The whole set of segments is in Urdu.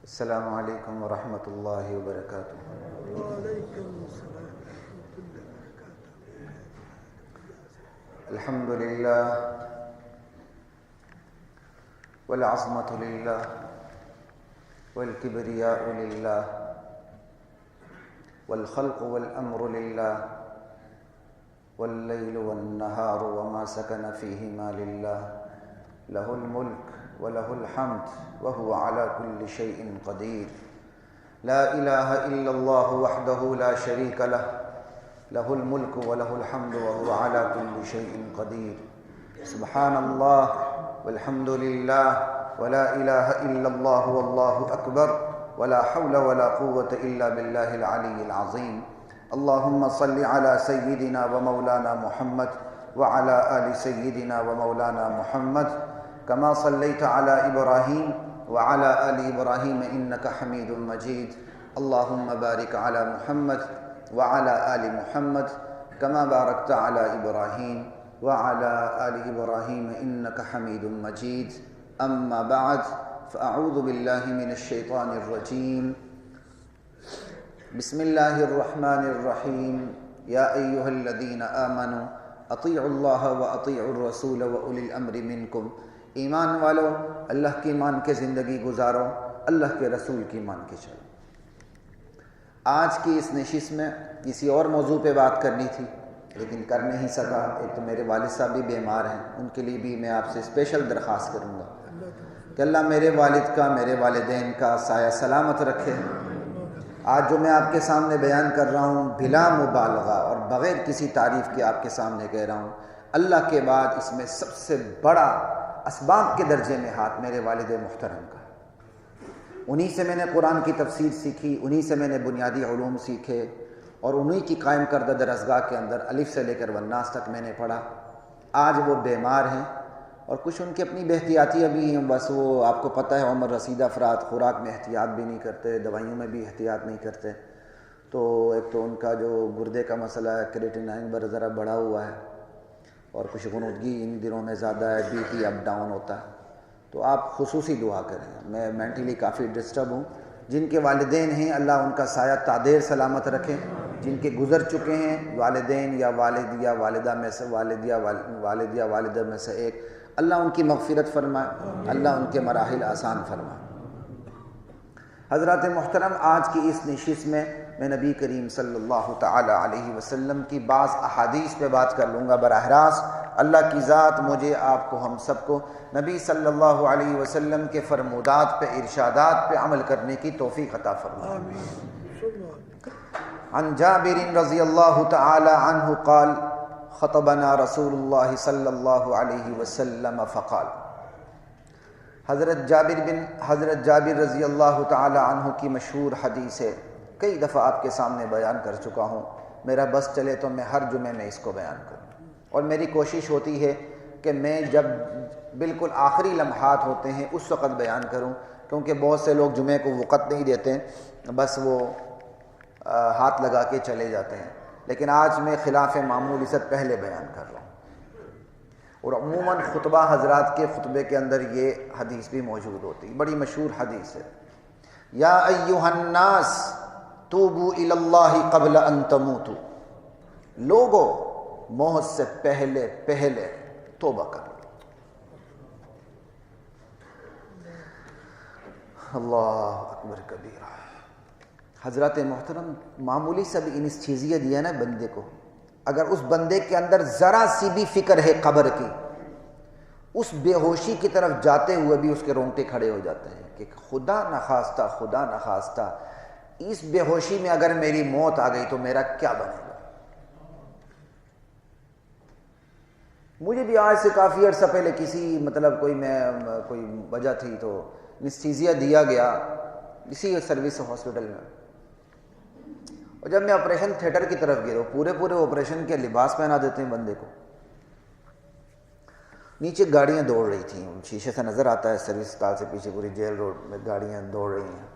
السلام علیکم ورحمۃ اللہ وبرکاتہ۔ وعلیکم السلام ورحمۃ اللہ وبرکاتہ۔ الحمد للہ والعظمۃ للہ والکبریاء للہ والخلق والامر للہ واللیل والنہار وما سکن فیہما للہ لہ الملک وله الحمد وهو على كل شيء قدير لا إله إلا الله وحده لا شريك له له الملك وله الحمد وهو على كل شيء قدير سبحان الله والحمد لله ولا إله إلا الله والله أكبر ولا حول ولا قوة إلا بالله العلي العظيم اللهم صل على سيدنا ومولانا محمد وعلى آل سيدنا ومولانا محمد كما صليت على إبراهيم وعلى آل إبراهيم إنك حميد مجيد اللهم بارك على محمد وعلى آل محمد كما باركت على إبراهيم وعلى آل إبراهيم إنك حميد مجيد أما بعد فأعوذ بالله من الشيطان الرجيم بسم الله الرحمن الرحيم يا أيها الذين آمنوا أطيعوا الله وأطيعوا الرسول وأولي الأمر منكم ایمان والو اللہ کی مان کے زندگی گزارو، اللہ کے رسول کی مان کے چلو۔ آج کی اس نشست میں کسی اور موضوع پہ بات کرنی تھی لیکن کر نہیں سکا۔ ایک تو میرے والد صاحب بھی بیمار ہیں، ان کے لیے بھی میں آپ سے اسپیشل درخواست کروں گا کہ اللہ میرے والد کا، میرے والدین کا سایہ سلامت رکھے۔ آج جو میں آپ کے سامنے بیان کر رہا ہوں بلا مبالغہ اور بغیر کسی تعریف کے آپ کے سامنے کہہ رہا ہوں، اللہ کے بعد اس میں سب سے بڑا اسباب کے درجے میں ہاتھ میرے والد محترم کا۔ انہی سے میں نے قرآن کی تفسیر سیکھی، انہی سے میں نے بنیادی علوم سیکھے اور انہی کی قائم کردہ درسگاہ کے اندر الف سے لے کر والناس تک میں نے پڑھا۔ آج وہ بیمار ہیں اور کچھ ان کی اپنی بے احتیاطیاں بھی ہیں، بس وہ آپ کو پتہ ہے عمر رسیدہ افراد خوراک میں احتیاط بھی نہیں کرتے، دوائیوں میں بھی احتیاط نہیں کرتے، تو ایک تو ان کا جو گردے کا مسئلہ ہے، کریٹینائن ذرا بڑھا ہوا ہے اور کچھ غنودگی ان دنوں میں زیادہ ہے، بی پی اپ ڈاؤن ہوتا ہے، تو آپ خصوصی دعا کریں۔ میں مینٹلی کافی ڈسٹرب ہوں۔ جن کے والدین ہیں اللہ ان کا سایہ تادیر سلامت رکھیں، جن کے گزر چکے ہیں والدین یا والد یا والدہ میں سے، والد یا والدہ میں سے ایک، اللہ ان کی مغفرت فرمائے، اللہ ان کے مراحل آسان فرمائے۔ حضرات محترم، آج کی اس نشست میں نبی کریم صلی اللہ تعالی علیہ وسلم کی بعض احادیث پہ بات کر لوں گا۔ براہ راست اللہ کی ذات مجھے، آپ کو، ہم سب کو نبی صلی اللہ علیہ وسلم کے فرمودات پہ، ارشادات پہ عمل کرنے کی توفیق عطا فرمائے۔ عن جابر رضی اللہ تعالی عنہ قال خطبنا رسول اللہ صلی اللہ علیہ وسلم فقال۔ حضرت جابر رضی اللہ تعالی عنہ کی مشہور حدیث ہے، کئی دفعہ آپ کے سامنے بیان کر چکا ہوں، میرا بس چلے تو میں ہر جمعے میں اس کو بیان کروں، اور میری کوشش ہوتی ہے کہ میں جب بالکل آخری لمحات ہوتے ہیں اس وقت بیان کروں، کیونکہ بہت سے لوگ جمعے کو وقت نہیں دیتے، بس وہ ہاتھ لگا کے چلے جاتے ہیں، لیکن آج میں خلاف معمول اس سے پہلے بیان کر رہا ہوں۔ اور عموماً خطبہ حضرات کے خطبے کے اندر یہ حدیث بھی موجود ہوتی ہے، بڑی مشہور حدیث ہے۔ یا ایھا الناس توبوا الی اللہ قبل ان تموتوا، لوگو موت سے پہلے توبہ کرو۔ اللہ اکبر کبیرہ۔ حضرات محترم، معمولی سا بھی انستھیزیا دیا نا بندے کو، اگر اس بندے کے اندر ذرا سی بھی فکر ہے قبر کی، اس بے ہوشی کی طرف جاتے ہوئے بھی اس کے رونگٹے کھڑے ہو جاتے ہیں کہ خدا نخواستہ اس بے ہوشی میں اگر میری موت آ گئی تو میرا کیا بنے گا۔ مجھے بھی آج سے کافی عرصہ پہلے کوئی وجہ تھی تو انستھیزیا دیا گیا اسی سروس ہاسپٹل میں، اور جب میں آپریشن تھیٹر کی طرف گیا، پورے آپریشن کے لباس پہنا دیتے ہیں بندے کو، نیچے گاڑیاں دوڑ رہی تھیں، شیشے سے نظر آتا ہے سروس اسپتال سے پیچھے پوری جیل روڈ میں گاڑیاں دوڑ رہی ہیں۔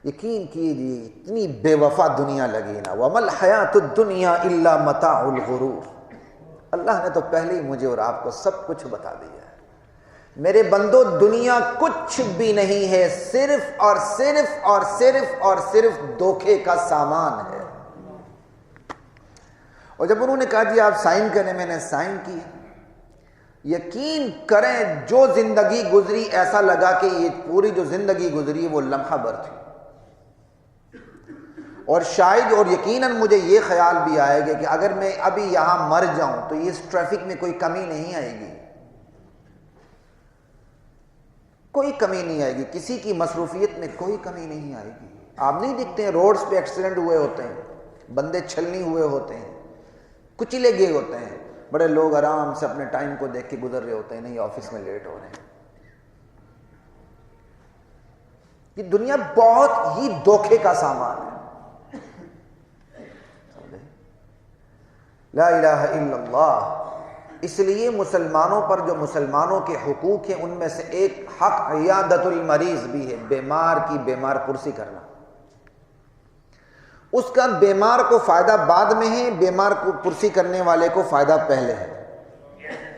یقین کیجیے اتنی بے وفا دنیا لگی نا، وَمَا الْحَيَاةُ الدُّنْيَا إِلَّا مَتَاعُ الْغُرُورِ۔ اللہ نے تو پہلے ہی مجھے اور آپ کو سب کچھ بتا دیا ہے میرے بندو دنیا کچھ بھی نہیں ہے، صرف اور صرف اور صرف اور صرف دھوکے کا سامان ہے۔ اور جب انہوں نے کہا جی آپ سائن کریں، میں نے سائن کیا۔ یقین کریں جو زندگی گزری ایسا لگا کہ یہ پوری جو زندگی گزری وہ لمحہ بھر تھی، اور شاید اور یقیناً مجھے یہ خیال بھی آئے گا کہ اگر میں ابھی یہاں مر جاؤں تو اس ٹریفک میں کوئی کمی نہیں آئے گی، کوئی کمی نہیں آئے گی، کسی کی مصروفیت میں کوئی کمی نہیں آئے گی۔ آپ نہیں دیکھتے ہیں روڈز پہ ایکسیڈنٹ ہوئے ہوتے ہیں، بندے چھلنی ہوئے ہوتے ہیں، کچلے گئے ہوتے ہیں، بڑے لوگ آرام سے اپنے ٹائم کو دیکھ کے گزر رہے ہوتے ہیں، نہیں آفس میں لیٹ ہو رہے ہیں۔ یہ دنیا بہت ہی دھوکے کا سامان ہے۔ لا الہ الا اللہ۔ اس لیے مسلمانوں پر جو مسلمانوں کے حقوق ہیں ان میں سے ایک حق عیادت المریض بھی ہے، بیمار کی بیمار پرسی کرنا۔ اس کا بیمار کو فائدہ بعد میں ہے، بیمار کو پرسی کرنے والے کو فائدہ پہلے ہے۔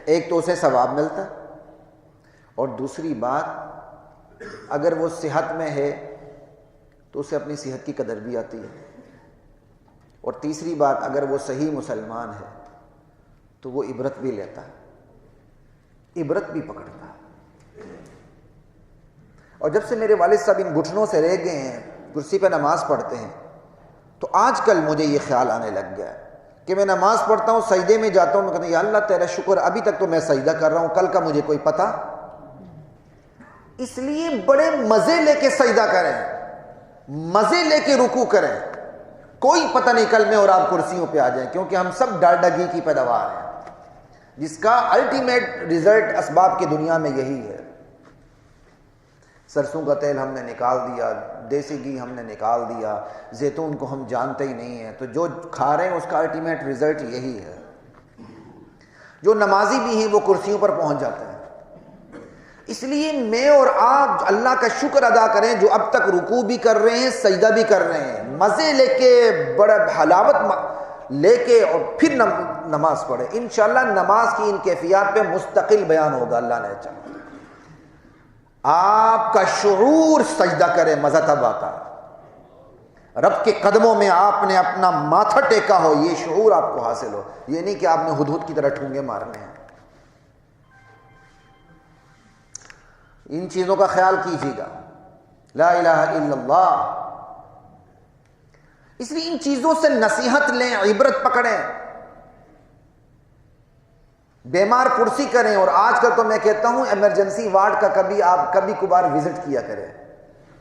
ایک تو اسے ثواب ملتا ہے، اور دوسری بات اگر وہ صحت میں ہے تو اسے اپنی صحت کی قدر بھی آتی ہے، اور تیسری بات اگر وہ صحیح مسلمان ہے تو وہ عبرت بھی لیتا ہے، عبرت بھی پکڑتا ہے۔ اور جب سے میرے والد صاحب ان گھٹنوں سے رہ گئے ہیں، کرسی پہ نماز پڑھتے ہیں، تو آج کل مجھے یہ خیال آنے لگ گیا ہے کہ میں نماز پڑھتا ہوں، سجدے میں جاتا ہوں، میں کہتا ہوں یا اللہ تیرا شکر ابھی تک تو میں سجدہ کر رہا ہوں، کل کا مجھے کوئی پتہ۔ اس لیے بڑے مزے لے کے سجدہ کریں، مزے لے کے رکوع کریں، کوئی پتہ نہیں کل میں اور آپ کرسیوں پہ آ جائیں، کیونکہ ہم سب ڈاڈگی کی پیداوار ہیں، جس کا الٹیمیٹ رزلٹ اسباب کی دنیا میں یہی ہے۔ سرسوں کا تیل ہم نے نکال دیا، دیسی گھی ہم نے نکال دیا، زیتون کو ہم جانتے ہی نہیں ہیں، تو جو کھا رہے ہیں اس کا الٹیمیٹ رزلٹ یہی ہے۔ جو نمازی بھی ہیں وہ کرسیوں پر پہنچ جاتے ہیں۔ اس لیے میں اور آپ اللہ کا شکر ادا کریں جو اب تک رکوع بھی کر رہے ہیں، سجدہ بھی کر رہے ہیں، مزے لے کے بڑا حلاوت لے کے، اور پھر نماز پڑھیں۔ انشاءاللہ نماز کی ان کیفیات پہ مستقل بیان ہوگا اللہ نے چاہا۔ آپ کا شعور سجدہ کرے، مزہ تب آتا ہے۔ رب کے قدموں میں آپ نے اپنا ماتھا ٹیکا ہو، یہ شعور آپ کو حاصل ہو، یہ نہیں کہ آپ نے ہدہد کی طرح ٹھونگے مارنے ہیں۔ ان چیزوں کا خیال کیجیے گا، لا الہ الا اللہ۔ اس لیے ان چیزوں سے نصیحت لیں، عبرت پکڑیں، بیمار پرسی کریں۔ اور آج کل تو میں کہتا ہوں ایمرجنسی وارڈ کا کبھی کبھار وزٹ کیا کریں،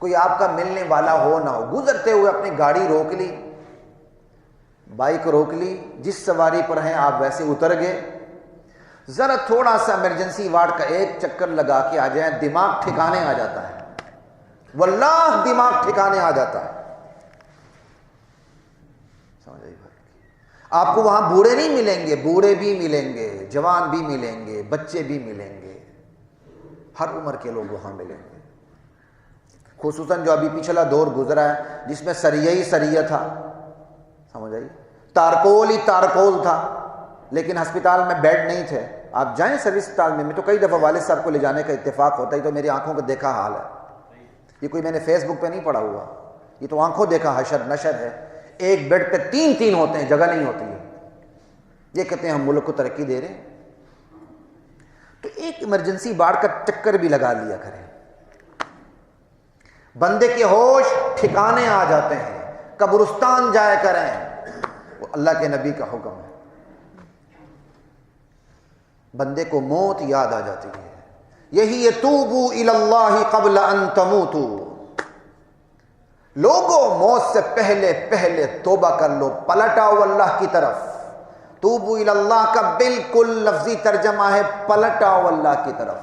کوئی آپ کا ملنے والا ہو نہ ہو، گزرتے ہوئے اپنی گاڑی روک لی، بائک روک لی، جس سواری پر ہیں آپ ویسے اتر گئے، ذرا تھوڑا سا ایمرجنسی وارڈ کا ایک چکر لگا کے آ جائیں، دماغ ٹھکانے آ جاتا ہے، واللہ دماغ ٹھکانے آ جاتا ہے۔ آپ کو وہاں بوڑھے نہیں ملیں گے، بوڑھے بھی ملیں گے، جوان بھی ملیں گے، بچے بھی ملیں گے، ہر عمر کے لوگ وہاں ملیں گے۔ خصوصاً جو ابھی پچھلا دور گزرا ہے جس میں سریہ ہی سریہ تھا، سمجھ آئی، تارکول ہی تارکول تھا، لیکن ہسپتال میں بیڈ نہیں تھے۔ آپ جائیں سروس اسپتال میں تو کئی دفعہ والد صاحب کو لے جانے کا اتفاق ہوتا ہے، تو میری آنکھوں کو دیکھا حال ہے، یہ کوئی میں نے فیس بک پہ نہیں پڑھا ہوا، یہ تو آنکھوں دیکھا حشر نشر ہے۔ ایک بیڈ پہ تین ہوتے ہیں، جگہ نہیں ہوتی ہے، یہ کہتے ہیں ہم ملک کو ترقی دے رہے ہیں۔ تو ایک ایمرجنسی وارڈ کا چکر بھی لگا لیا کریں، بندے کے ہوش ٹھکانے آ جاتے ہیں، قبرستان جایا کریں، وہ اللہ کے نبی کا حکم ہے۔ بندے کو موت یاد آ جاتی ہے، یہی توبوا الی اللہ قبل ان تموتوا، لوگوں موت سے پہلے توبہ کر لو، پلٹ آؤ اللہ کی طرف۔ توبوا الی اللہ کا بالکل لفظی ترجمہ ہے پلٹ آؤ اللہ کی طرف۔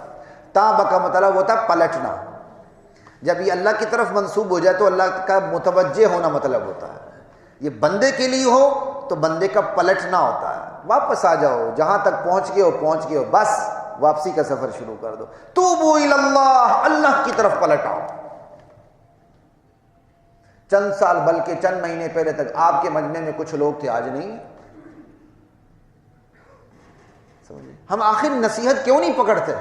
تاب کا مطلب ہوتا ہے پلٹنا، جب یہ اللہ کی طرف منسوب ہو جائے تو اللہ کا متوجہ ہونا مطلب ہوتا ہے۔ یہ بندے کے لیے ہو تو بندے کا پلٹنا ہوتا ہے، واپس آ جاؤ، جہاں تک پہنچ گئے ہو بس واپسی کا سفر شروع کر دو۔ توبوا الی اللہ، اللہ کی طرف پلٹ آؤ۔ چند سال بلکہ چند مہینے پہلے تک آپ کے مجمع میں کچھ لوگ تھے، آج نہیں۔ ہم آخر نصیحت کیوں نہیں پکڑتے؟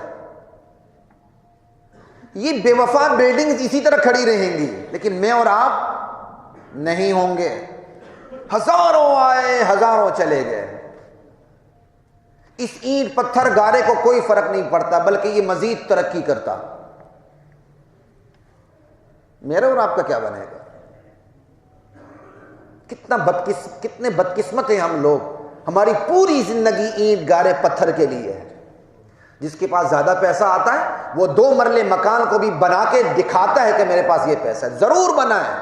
یہ بے وفا بلڈنگز اسی طرح کھڑی رہیں گی، لیکن میں اور آپ نہیں ہوں گے۔ ہزاروں آئے ہزاروں چلے گئے، اس اینٹ پتھر گارے کو کوئی فرق نہیں پڑتا، بلکہ یہ مزید ترقی کرتا۔ میرا اور آپ کا کیا بنے گا؟ کتنے بدقسمت ہیں ہم لوگ، ہماری پوری زندگی اینٹ گارے پتھر کے لیے ہے۔ جس کے پاس زیادہ پیسہ آتا ہے وہ 2 مرلے مکان کو بھی بنا کے دکھاتا ہے کہ میرے پاس یہ پیسہ ہے۔ ضرور بنائیں،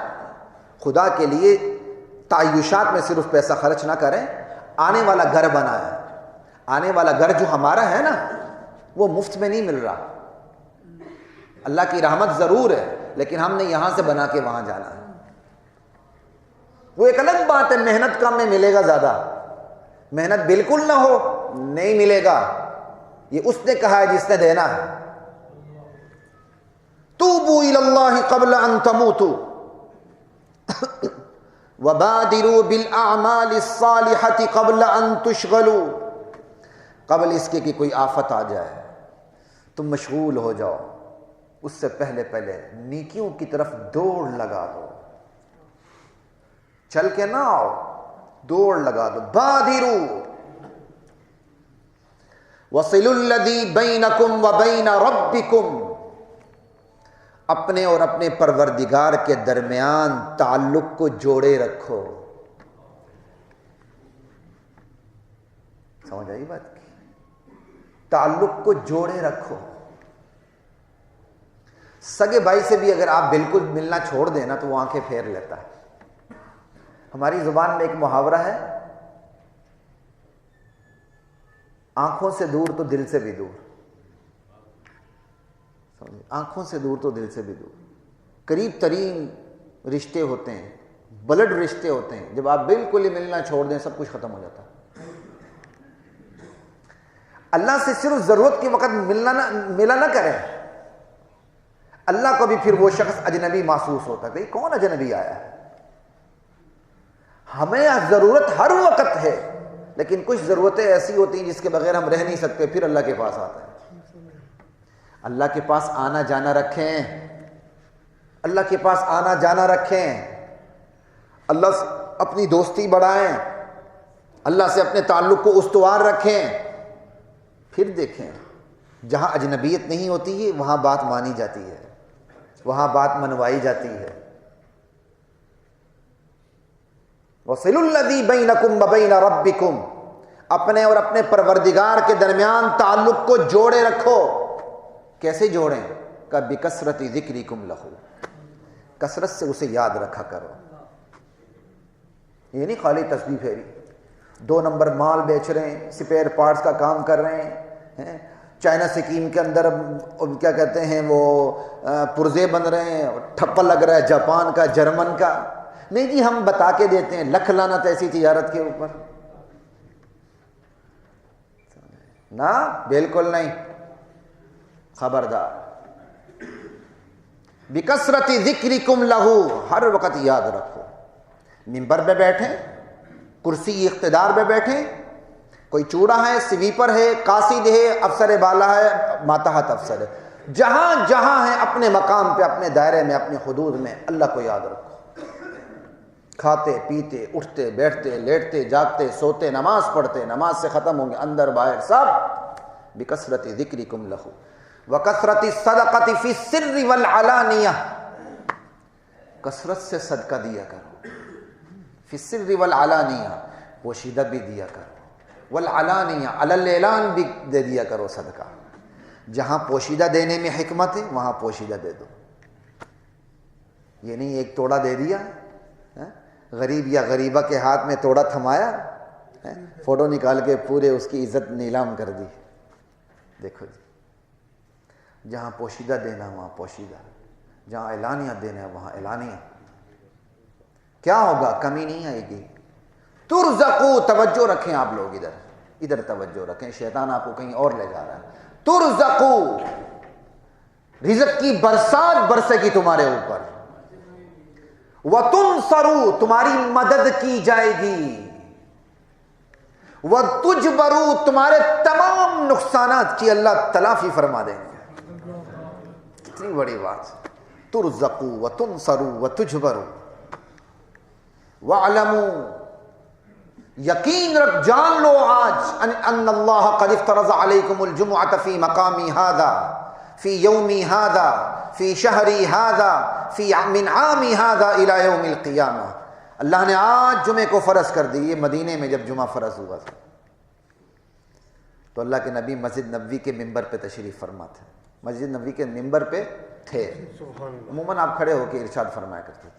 خدا کے لیے تعیشات میں صرف پیسہ خرچ نہ کریں، آنے والا گھر بنائیں۔ آنے والا گھر جو ہمارا ہے نا وہ مفت میں نہیں مل رہا، اللہ کی رحمت ضرور ہے، لیکن ہم نے یہاں سے بنا کے وہاں جانا ہے۔ وہ ایک الگ بات ہے، محنت کم میں ملے گا زیادہ، محنت بالکل نہ ہو نہیں ملے گا، یہ اس نے کہا ہے جس نے دینا ہے۔ توبوا الی اللہ قبل ان تموتوا وبادروا بالاعمال الصالحة قبل ان تشغلوا، قبل اس کے کہ کوئی آفت آ جائے تم مشغول ہو جاؤ، اس سے پہلے نیکیوں کی طرف دوڑ لگا دو، چل کے نہ آؤ، دوڑ لگا دو۔ بادروا وصلوا الذی بینکم وبین ربکم، اپنے اور اپنے پروردگار کے درمیان تعلق کو جوڑے رکھو۔ سمجھ آئی بات کی؟ تعلق کو جوڑے رکھو۔ سگے بھائی سے بھی اگر آپ بالکل ملنا چھوڑ دیں نا تو وہ آنکھیں پھیر لیتا ہے۔ ہماری زبان میں ایک محاورہ ہے، آنکھوں سے دور تو دل سے بھی دور۔ آنکھوں سے دور تو دل سے بھی دور۔ قریب ترین رشتے ہوتے ہیں، بلڈ رشتے ہوتے ہیں، جب آپ بالکل ہی ملنا چھوڑ دیں سب کچھ ختم ہو جاتا ہے۔ اللہ سے صرف ضرورت کے وقت ملا نہ کریں، اللہ کو بھی پھر وہ شخص اجنبی محسوس ہوتا ہے کہ کون اجنبی آیا ہے۔ ہمیں ضرورت ہر وقت ہے، لیکن کچھ ضرورتیں ایسی ہوتی ہیں جس کے بغیر ہم رہ نہیں سکتے، پھر اللہ کے پاس آتا ہے۔ اللہ کے پاس آنا جانا رکھیں، اللہ کے پاس آنا جانا رکھیں، اللہ سے اپنی دوستی بڑھائیں، اللہ سے اپنے تعلق کو استوار رکھیں۔ پھر دیکھیں جہاں اجنبیت نہیں ہوتی ہے وہاں بات مانی جاتی ہے، وہاں بات منوائی جاتی ہے۔ وَصِلُوا الَّذِي بَيْنَكُمْ وَبَيْنَ رَبِّكُمْ، اپنے اور اپنے پروردگار کے درمیان تعلق کو جوڑے رکھو۔ کیسے جوڑیں؟ کہ بِكَثْرَةِ ذِكْرِكُمْ لَهُ، کثرت سے اسے یاد رکھا کرو۔ یہ نہیں خالی تسبیح پھیری، 2 نمبر مال بیچ رہے ہیں، سپیئر پارٹس کا کام کر رہے ہیں، چائنا سکیم کے اندر کیا کہتے ہیں وہ پرزے بن رہے ہیں، ٹھپا لگ رہا ہے جاپان کا، جرمن کا۔ نہیں جی، ہم بتا کے دیتے ہیں، لکھ لعنت ایسی تجارت کے اوپر۔ نہ بالکل نہیں، خبردار۔ بِكَثْرَةِ ذِكْرِكُمْ لَهُ، ہر وقت یاد رکھو۔ منبر پہ بیٹھیں، کرسی اقتدار پہ بیٹھیں، کوئی چوڑا ہے، سویپر ہے، قاصد ہے، افسر بالا ہے، ماتحت افسر ہے، جہاں جہاں ہے اپنے مقام پہ، اپنے دائرے میں، اپنے حدود میں اللہ کو یاد رکھو۔ کھاتے پیتے، اٹھتے بیٹھتے، لیٹتے جاگتے، سوتے، نماز پڑھتے، نماز سے ختم ہوں گے، اندر باہر سب بِكَثْرَةِ ذِكْرِكُمْ لَهُ وَكَثْرَةِ الصَّدَقَةِ فِي السِّرِّ وَالْعَلَانِيَةِ، کثرت سے صدقہ دیا کرو، فی السر والعلانیہ، پوشیدہ بھی دیا کرو، والعلانیہ، علی الاعلان بھی دے دیا کرو صدقہ۔ جہاں پوشیدہ دینے میں حکمت ہے وہاں پوشیدہ دے دو۔ یہ نہیں ایک توڑا دے دیا، غریب یا غریبہ کے ہاتھ میں توڑا تھمایا، فوٹو نکال کے پورے اس کی عزت نیلام کر دی۔ دیکھو جی، جہاں پوشیدہ دینا وہاں پوشیدہ، جہاں اعلانیہ دینا وہاں اعلانیہ۔ کیا ہوگا؟ کمی نہیں آئے گی۔ ترزقو، توجہ رکھیں آپ لوگ، ادھر توجہ رکھیں، شیطان آپ کو کہیں اور لے جا رہا ہے۔ ترزقو، رزق کی برسات برسے گی تمہارے اوپر۔ وتنصرو، تمہاری مدد کی جائے گی۔ وتجبرو، تمہارے تمام نقصانات کی اللہ تلافی فرما دیں گے۔ کتنی بڑی بات. ترزقوا وتنصروا وتجبروا وَاعْلَمُوا، یقین رکھ، جان لو آج ان اللہ قد افترض علیکم الجمعۃ فی مقامی ھذا فی یومی ھذا فی شہری ھذا فی من عامی ھذا الی یوم القیامہ. اللہ نے آج جمعے کو فرض کر دی. یہ مدینے میں جب جمعہ فرض ہوا تھا تو اللہ کے نبی مسجد نبوی کے ممبر پہ تشریف فرما تھے. مسجد نبوی کے ممبر پہ تھے. عموماً آپ کھڑے ہو کے ارشاد فرمایا کرتے تھے.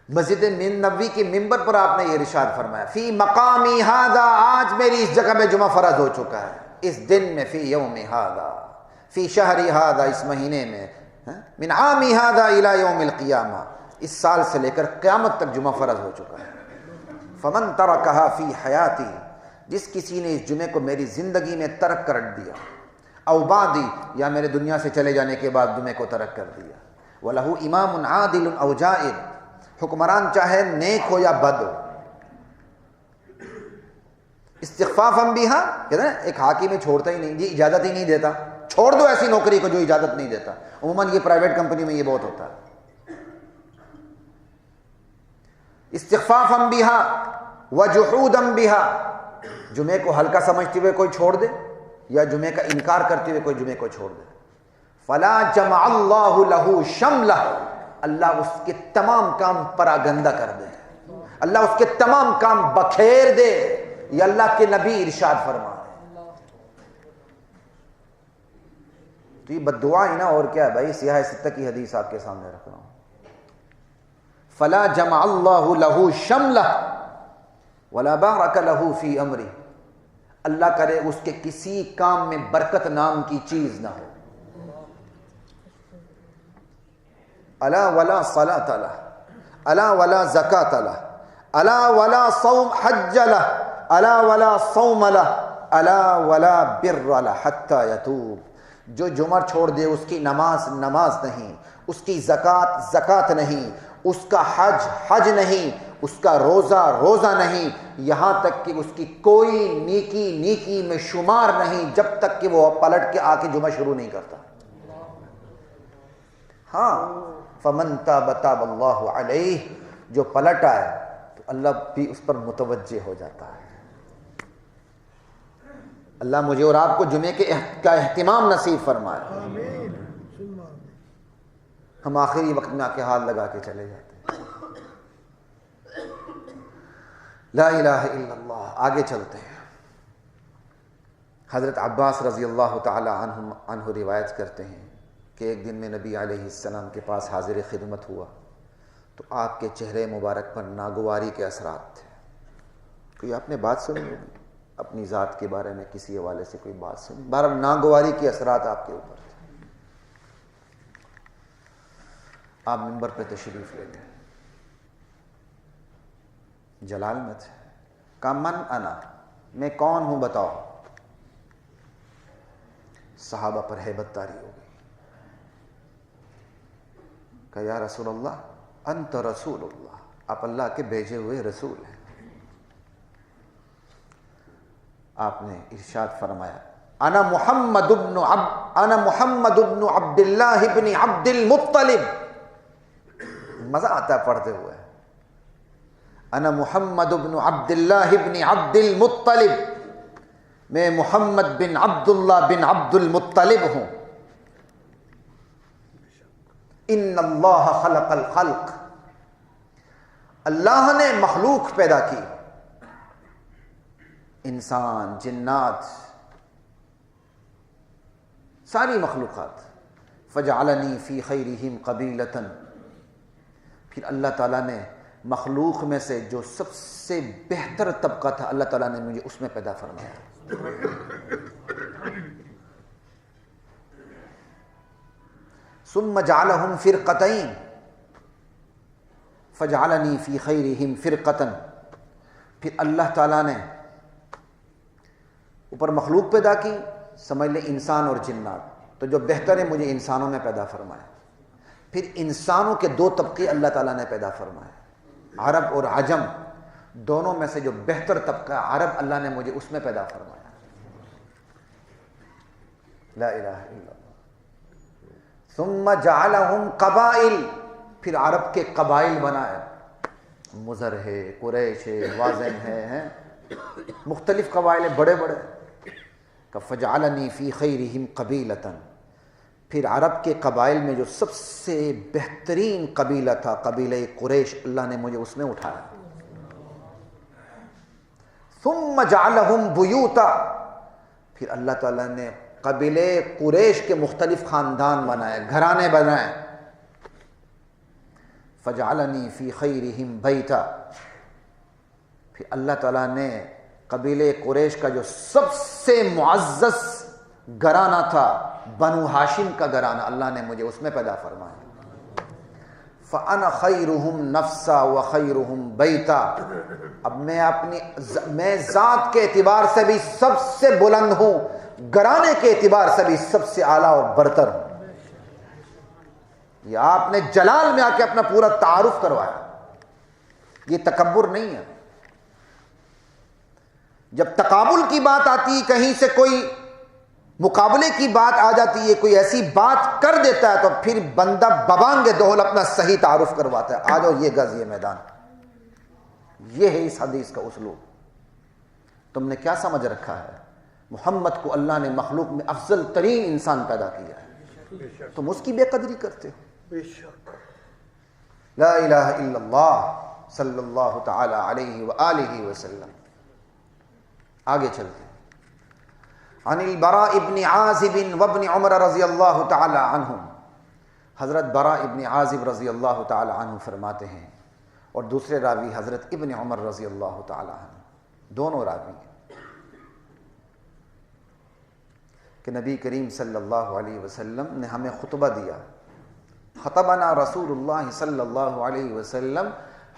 مسجد نبوی کے ممبر پر آپ نے یہ ارشاد فرمایا فی مقامی ھذا، آج میری اس جگہ میں جمعہ فرض ہو چکا ہے، اس دن میں، فی یوم ھذا فی شہری ھذا، اس مہینے میں، من عامی ھذا الی یوم القیامہ، اس سال سے لے کر قیامت تک جمعہ فرض ہو چکا ہے. فمن ترکھا فی حیاتی، جس کسی نے اس جمعے کو میری زندگی میں ترک کر دیا، او بعدی، یا میرے دنیا سے چلے جانے کے بعد جمعے کو ترک کر دیا، وَلَهُ امام عادل او جائر، حکمران چاہے نیک ہو یا بد ہو. استخفافا بہا، کہتے ہیں ایک حاکم چھوڑتا ہی نہیں، جی اجازت ہی نہیں دیتا، چھوڑ دو ایسی نوکری کو جو اجازت نہیں دیتا. عموماً یہ پرائیویٹ کمپنی میں یہ بہت ہوتا ہے. استخفافا بہا وجحودا بہا، جمعے کو ہلکا سمجھتے ہوئے کوئی چھوڑ دے، یا جمعے کا انکار کرتے ہوئے کوئی جمعے کو چھوڑ دے. فلا جمع اللہ لہ شملہ، اللہ اس کے تمام کام پراگندہ کر دے، اللہ اس کے تمام کام بکھیر دے. یہ اللہ کے نبی ارشاد فرما رہے. تو یہ بد دعا ہی نا، اور کیا ہے بھائی. سیاہ ستہ کی حدیث آپ کے سامنے رکھ رہا ہوں. فلا جمع اللہ لہ شملہ ولا بارک لہ فی امرہ، اللہ کرے اس کے کسی کام میں برکت نام کی چیز نہ ہو. الا ولا صلاۃ لہ، الا ولا زکاۃ لہ، الا ولا صوم حج لہ، الا ولا صوم لہ، الا ولا بر لہ حتی یتوب. جو جمعہ چھوڑ دے اس کی نماز نہیں، اس کی زکوٰۃ نہیں، اس کا حج نہیں، اس کا روزہ نہیں، یہاں تک کہ اس کی کوئی نیکی میں شمار نہیں جب تک کہ وہ پلٹ کے آ کے جمعہ شروع نہیں کرتا. ہاں، فمن تاب تاب اللہ علیہ، جو پلٹ آئے تو اللہ بھی اس پر متوجہ ہو جاتا ہے. اللہ مجھے اور آپ کو جمعے کا اہتمام نصیب فرمائے. آمین. ہم آخری وقت میں آ کے ہاتھ لگا کے چلے جاتے ہیں. لا الہ الا اللہ. آگے چلتے ہیں. حضرت عباس رضی اللہ تعالی عنہ روایت کرتے ہیں کہ ایک دن میں نبی علیہ السلام کے پاس حاضر خدمت ہوا تو آپ کے چہرے مبارک پر ناگواری کے اثرات تھے. کوئی آپ نے بات سنی ہوگی اپنی ذات کے بارے میں، کسی حوالے سے کوئی بات سنی، بہرحال ناگواری کے اثرات آپ کے اوپر تھے. آپ منبر پہ تشریف لے گئے، جلال میں تھے. کہا من انا، میں کون ہوں بتاؤ. صحابہ پر ہیبت طاری ہو گئی. کہ یا رسول اللہ انت رسول اللہ، آپ اللہ کے بھیجے ہوئے رسول ہیں. آپ نے ارشاد فرمایا انا محمد ابن عبد اللہ ابن عبد المطلب. مزہ آتا ہے پڑھتے ہوئے. انا محمد ابن عبد اللہ ابن عبد المطلب، میں محمد بن عبداللہ بن عبد المطلب ہوں. ان اللہ خلق الخلق، اللہ نے مخلوق پیدا کی، انسان، جنات، ساری مخلوقات. فجعلنی فی خیرہم قبیلۃ، پھر اللہ تعالیٰ نے مخلوق میں سے جو سب سے بہتر طبقہ تھا اللہ تعالیٰ نے مجھے اس میں پیدا فرمایا. ثم جعلہم فرقتین فجعلنی فی خیرہم فرقۃ، پھر اللہ تعالیٰ نے اوپر مخلوق پیدا کی، سمجھ لے انسان اور جنات، تو جو بہتر ہے مجھے انسانوں میں پیدا فرمایا. پھر انسانوں کے دو طبقے اللہ تعالیٰ نے پیدا فرمائے، عرب اور عجم، دونوں میں سے جو بہتر طبقہ عرب اللہ نے مجھے اس میں پیدا فرمایا. لا الہ الا اللہ. ثم جعلہم قبائل، پھر عرب کے قبائل بنائے، مضر ہے، قریش ہے، وازن ہے، مختلف قبائل بڑے بڑے، فجعلنی فی خیرہم قبیلۃ، پھر عرب کے قبائل میں جو سب سے بہترین قبیلہ تھا قبیلہ قریش، اللہ نے مجھے اس میں اٹھایا۔ ثم جعلہم بیوتا، پھر اللہ تعالیٰ نے قبیلہ قریش کے مختلف خاندان بنائے، گھرانے بنائے۔ فجعلنی فی خیرہم بیتا، پھر اللہ تعالیٰ نے قبیلہ قریش کا جو سب سے معزز گھرانہ تھا بنو ہاشم کا گھرانہ، اللہ نے مجھے اس میں پیدا فرمایا۔ فَأَنَا خَيْرُهُمْ نَفْسًا وَخَيْرُهُمْ بَيْتًا، اب میں ذات کے اعتبار سے بھی سب سے بلند ہوں، گھرانے کے اعتبار سے بھی سب سے اعلیٰ اور برتر ہوں۔ یہ آپ نے جلال میں آ کے اپنا پورا تعارف کروایا، یہ تکبر نہیں ہے۔ جب تقابل کی بات آتی، کہیں سے کوئی مقابلے کی بات آ جاتی ہے، کوئی ایسی بات کر دیتا ہے تو پھر بندہ ببانگ دہل اپنا صحیح تعارف کرواتا ہے، آ جاؤ یہ گز یہ میدان۔ یہ ہے اس حدیث کا اسلوب۔ تم نے کیا سمجھ رکھا ہے؟ محمد کو اللہ نے مخلوق میں افضل ترین انسان پیدا کیا ہے، تم اس کی بے قدری کرتے ہو۔ بے شک لا الہ الا اللہ صلی اللہ تعالی علیہ وآلہ وسلم۔ آگے چلتے ہیں۔ عن البراء ابن عازب وابن عمر رضی اللہ تعالی عنہم، حضرت براء ابن عازب رضی اللہ تعالی عنہ فرماتے ہیں، اور دوسرے راوی حضرت ابن عمر رضی اللہ تعالی عنہ، دونوں راوی ہیں، کہ نبی کریم صلی اللہ علیہ وسلم نے ہمیں خطبہ دیا، خطبنا رسول اللہ صلی اللہ علیہ وسلم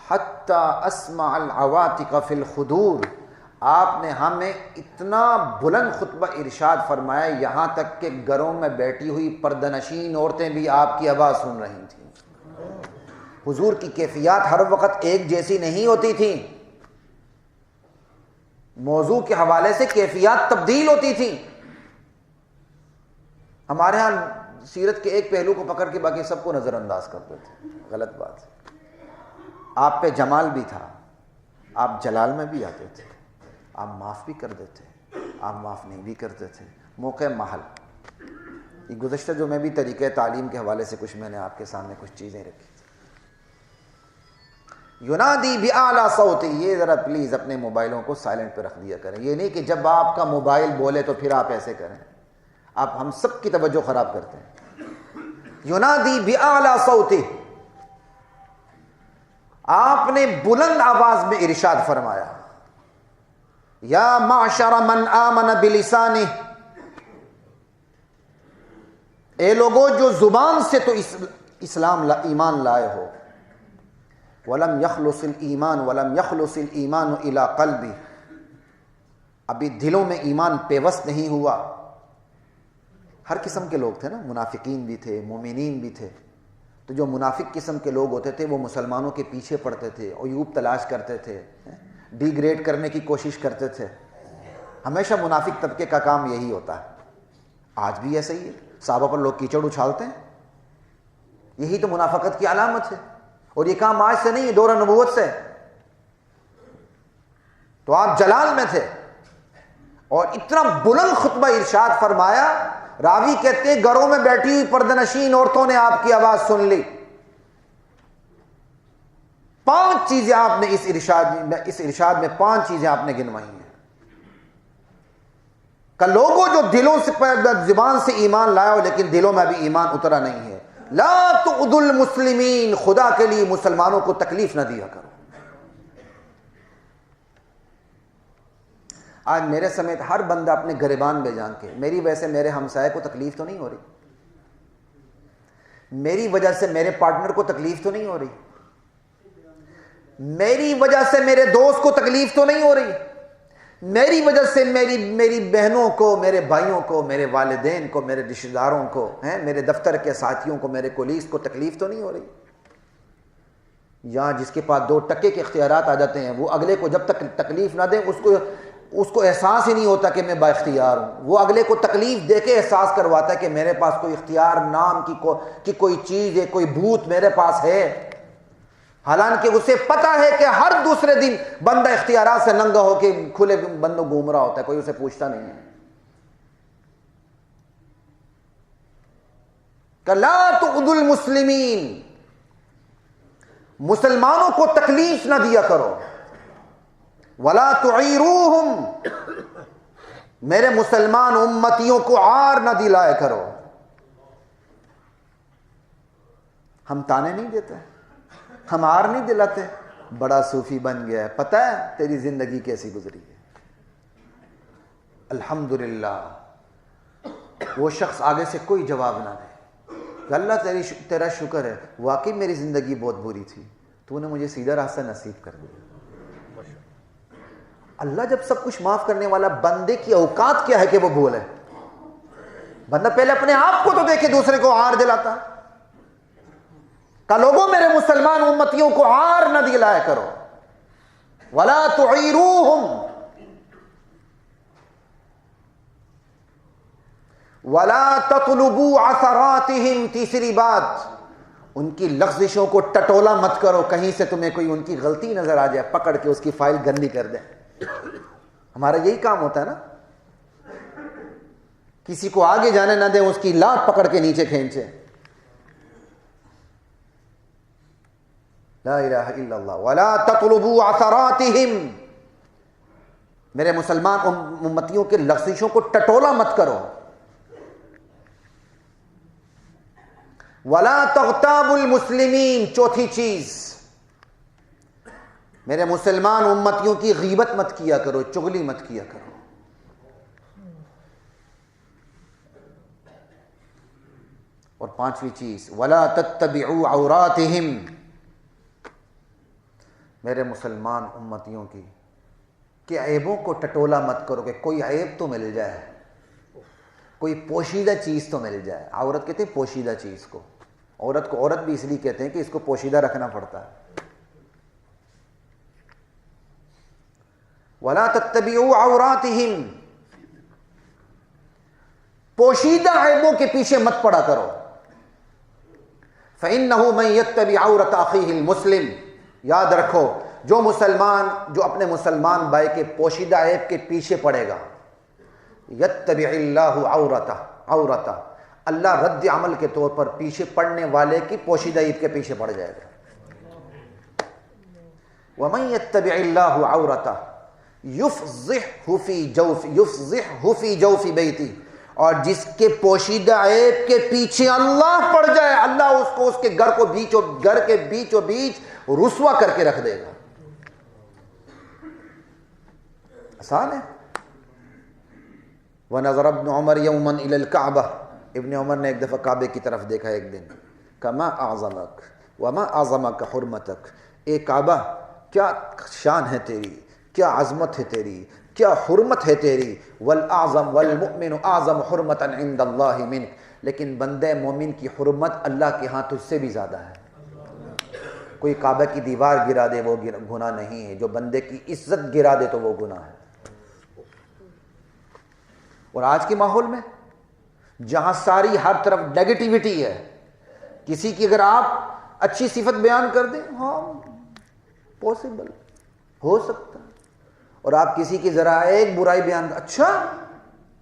حتی اسمع العواتق فی الخدور، آپ نے ہمیں اتنا بلند خطبہ ارشاد فرمایا یہاں تک کہ گھروں میں بیٹھی ہوئی پردہ نشین عورتیں بھی آپ کی آواز سن رہی تھیں۔ حضور کی کیفیات ہر وقت ایک جیسی نہیں ہوتی تھیں، موضوع کے حوالے سے کیفیات تبدیل ہوتی تھیں۔ ہمارے ہاں سیرت کے ایک پہلو کو پکڑ کے باقی سب کو نظر انداز کرتے تھے، غلط بات ہے۔ آپ پہ جمال بھی تھا، آپ جلال میں بھی آتے تھے، آپ معاف بھی کر دیتے، آپ معاف نہیں بھی کرتے تھے، موقع محل۔ یہ گزشتہ جو میں بھی طریقہ تعلیم کے حوالے سے کچھ میں نے آپ کے سامنے کچھ چیزیں رکھی تھی۔ ینادی بِأَعْلَى صوتی، یہ ذرا پلیز اپنے موبائلوں کو سائلنٹ پہ رکھ دیا کریں، یہ نہیں کہ جب آپ کا موبائل بولے تو پھر آپ ایسے کریں، آپ ہم سب کی توجہ خراب کرتے ہیں۔ ینادی بِأَعْلَى صوتی، آپ نے بلند آواز میں ارشاد فرمایا، یا معشر من آمن بلسانہ، اے لوگوں جو زبان سے تو ایمان لائے ہو، ولم یخلص الایمان ولم یخلص الایمان الی قلبی، ابھی دلوں میں ایمان پیوست نہیں ہوا۔ ہر قسم کے لوگ تھے نا، منافقین بھی تھے، مومنین بھی تھے، تو جو منافق قسم کے لوگ ہوتے تھے وہ مسلمانوں کے پیچھے پڑتے تھے، عیوب تلاش کرتے تھے، ڈی گریڈ کرنے کی کوشش کرتے تھے۔ ہمیشہ منافق طبقے کا کام یہی ہوتا ہے، آج بھی ایسا ہی ہے، صحابہ پر لوگ کیچڑ اچھالتے ہیں، یہی تو منافقت کی علامت ہے، اور یہ کام آج سے نہیں ہے، دور نبوت سے۔ تو آپ جلال میں تھے اور اتنا بلند خطبہ ارشاد فرمایا، راوی کہتے ہیں گھروں میں بیٹھی ہوئی پردہ نشین عورتوں نے آپ کی آواز سن لی۔ 5 چیزیں آپ نے اس ارشاد میں 5 چیزیں آپ نے گنوائی ہیں کہ لوگوں جو دلوں سے زبان سے ایمان لایا ہو لیکن دلوں میں ابھی ایمان اترا نہیں ہے۔ لا تؤذوا المسلمین، خدا کے لیے مسلمانوں کو تکلیف نہ دیا کرو۔ آج میرے سمیت ہر بندہ اپنے گریبان بے جان کے، میری وجہ سے میرے ہمسائے کو تکلیف تو نہیں ہو رہی، میری وجہ سے میرے پارٹنر کو تکلیف تو نہیں ہو رہی، میری وجہ سے میرے دوست کو تکلیف تو نہیں ہو رہی، میری وجہ سے میری بہنوں کو، میرے بھائیوں کو، میرے والدین کو، میرے رشتہ داروں کو، میرے دفتر کے ساتھیوں کو، میرے کولیگز کو تکلیف تو نہیں ہو رہی۔ یہاں جس کے پاس 2 ٹکے کے اختیارات آ جاتے ہیں وہ اگلے کو جب تک تکلیف نہ دیں اس کو اس کو احساس ہی نہیں ہوتا کہ میں با اختیار ہوں. وہ اگلے کو تکلیف دے کے احساس کرواتا ہے کہ میرے پاس کوئی اختیار نام کی کوئی چیز ہے, کوئی بھوت میرے پاس ہے. حالانکہ اسے پتا ہے کہ ہر دوسرے دن بندہ اختیارات سے ننگا ہو کے کھلے بندوں گھوم رہا ہوتا ہے, کوئی اسے پوچھتا نہیں ہے. کہ لا تؤذوا المسلمین, مسلمانوں کو تکلیف نہ دیا کرو. ولا تعیروہم, میرے مسلمان امتیوں کو عار نہ دلایا کرو. ہم تانے نہیں دیتے, ہم عار نہیں دلاتے. بڑا صوفی بن گیا ہے, پتہ ہے تیری زندگی کیسی گزری ہے. الحمدللہ وہ شخص آگے سے کوئی جواب نہ دے کہ اللہ تیرا شکر ہے, واقعی میری زندگی بہت بری تھی, تو نے مجھے سیدھا راستہ نصیب کر دیا. اللہ جب سب کچھ معاف کرنے والا, بندے کی اوقات کیا ہے کہ وہ بھولے؟ بندہ پہلے اپنے آپ کو تو دیکھے, دوسرے کو عار دلاتا. کہ لوگوں میرے مسلمان امتیوں کو عار نہ دلایا کرو. ولا تعیروہم ولا تطلبوا عثراتہم. تیسری بات, ان کی لغزشوں کو ٹٹولا مت کرو. کہیں سے تمہیں کوئی ان کی غلطی نظر آ جائے, پکڑ کے اس کی فائل گندی کر دیں. ہمارا یہی کام ہوتا ہے نا, کسی کو آگے جانے نہ دیں, اس کی لات پکڑ کے نیچے کھینچے. لا الہ الا اللہ. ولا تطلبوا عثراتہم, میرے مسلمان امتیوں کے لغزشوں کو ٹٹولا مت کرو. ولا تغتابوا المسلمین, چوتھی چیز, میرے مسلمان امتیوں کی غیبت مت کیا کرو, چغلی مت کیا کرو. اور پانچویں چیز, ولا تتبعوا عوراتہم, میرے مسلمان امتیوں کی کہ عیبوں کو ٹٹولا مت کرو, کہ کوئی عیب تو مل جائے, کوئی پوشیدہ چیز تو مل جائے. عورت کہتے ہیں پوشیدہ چیز کو, عورت کو عورت بھی اس لیے کہتے ہیں کہ اس کو پوشیدہ رکھنا پڑتا ہے. ولا تتبعوا عوراتہم, پوشیدہ عیبوں کے پیچھے مت پڑا کرو. فإنہ من یتبع عورت اخیہ المسلم, یاد رکھو جو اپنے مسلمان بھائی کے پوشیدہ عیب کے پیچھے پڑے گا, یتبع اللہ عورتہ, اللہ رد عمل کے طور پر پیچھے پڑنے والے کی پوشیدہ عیب کے پیچھے پڑ جائے گا. ومن یتبع اللہ عورتہ یفضحہ فی جوف بیتی, اور جس کے پوشیدہ عیب کے پیچھے اللہ پڑ جائے, اللہ اس کو اس کے گھر کے بیچوں بیچ رسوا کر کے رکھ دے گا. آسان ہے. وَنَظَرَ ابْنُ عُمَرَ يَوْمًا إِلَى الْكَعْبَةِ, ابن عمر نے ایک دفعہ کعبے کی طرف دیکھا ایک دن. کما اعظمک وما اعظمک حرمتک, اے کعبہ کیا شان ہے تیری, کیا عظمت ہے تیری, کیا حرمت ہے تیری. والاعظم والمؤمن اعظم حرمتا عند اللہ منک, لیکن بندے مومن کی حرمت اللہ کے ہاں تجھ سے بھی زیادہ ہے. کوئی کعبہ کی دیوار گرا دے وہ گناہ نہیں ہے, جو بندے کی عزت گرا دے تو وہ گناہ ہے. اور آج کے ماحول میں جہاں ساری ہر طرف نیگیٹیوٹی ہے, کسی کی اگر آپ اچھی صفت بیان کر دیں, ہاں پاسبل ہو سکتا ہے, اور آپ کسی کی ذرا ایک برائی بیان کر, اچھا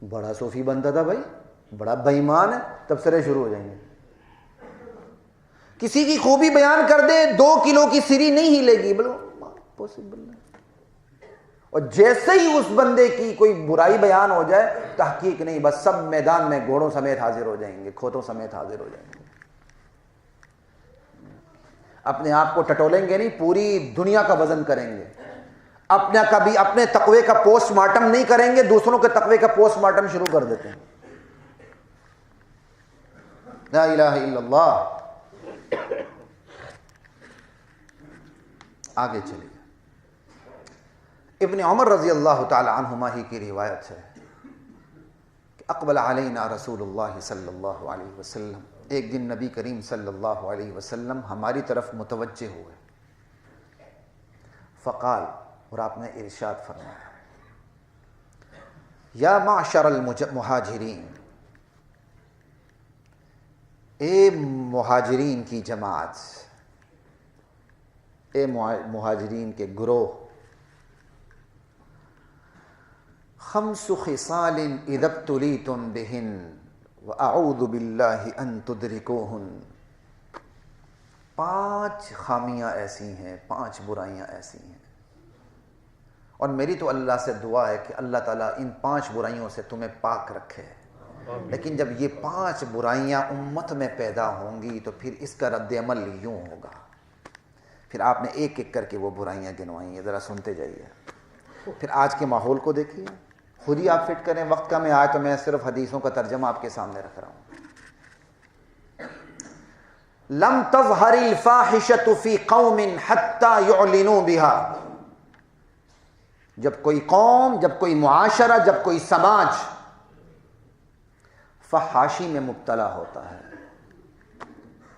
بڑا صوفی بنتا تھا بھائی, بڑا بے ایمان ہے, تبصرے شروع ہو جائیں گے. کسی کی خوبی بیان کر دے, 2 کلو کی سری نہیں ہلے گی, بولو پاسبل نہیں. اور جیسے ہی اس بندے کی کوئی برائی بیان ہو جائے, تحقیق نہیں, بس سب میدان میں گھوڑوں سمیت حاضر ہو جائیں گے, کھوتوں سمیت حاضر ہو جائیں گے. اپنے آپ کو ٹٹولیں گے نہیں, پوری دنیا کا وزن کریں گے. اپنے تقوی کا پوسٹ مارٹم نہیں کریں گے, دوسروں کے تقوی کا پوسٹ مارٹم شروع کر دیتے ہیں. لا الہ الا اللہ. آگے چلیے. ابن عمر رضی اللہ تعالی عنہما ہی کی روایت ہے کہ اقبل علینا رسول اللہ صلی اللہ علیہ وسلم, ایک دن نبی کریم صلی اللہ علیہ وسلم ہماری طرف متوجہ ہوئے. فقال, اور آپ نے ارشاد فرمایا, یا معشر المہاجرین، اے مہاجرین کی جماعت، اے مہاجرین کے گروہ، خمس خصال اذا ابتلیتم بہن واعوذ باللہ ان تدرکوہن، 5 خامیاں ایسی ہیں، 5 برائیاں ایسی ہیں، اور میری تو اللہ سے دعا ہے کہ اللہ تعالیٰ ان 5 برائیوں سے تمہیں پاک رکھے۔ لیکن جب یہ 5 برائیاں امت میں پیدا ہوں گی تو پھر اس کا رد عمل یوں ہوگا۔ پھر آپ نے ایک ایک کر کے وہ برائیاں گنوائی ہیں، ذرا سنتے جائیے۔ پھر آج کے ماحول کو دیکھیے، خود ہی آپ فٹ کریں، وقت کم ہے آج تو میں صرف حدیثوں کا ترجمہ آپ کے سامنے رکھ رہا ہوں۔ لم تظہر الفاحشۃ فی قوم حتی یعلنوا بها، جب کوئی قوم، جب کوئی معاشرہ، جب کوئی سماج فحاشی میں مبتلا ہوتا ہے،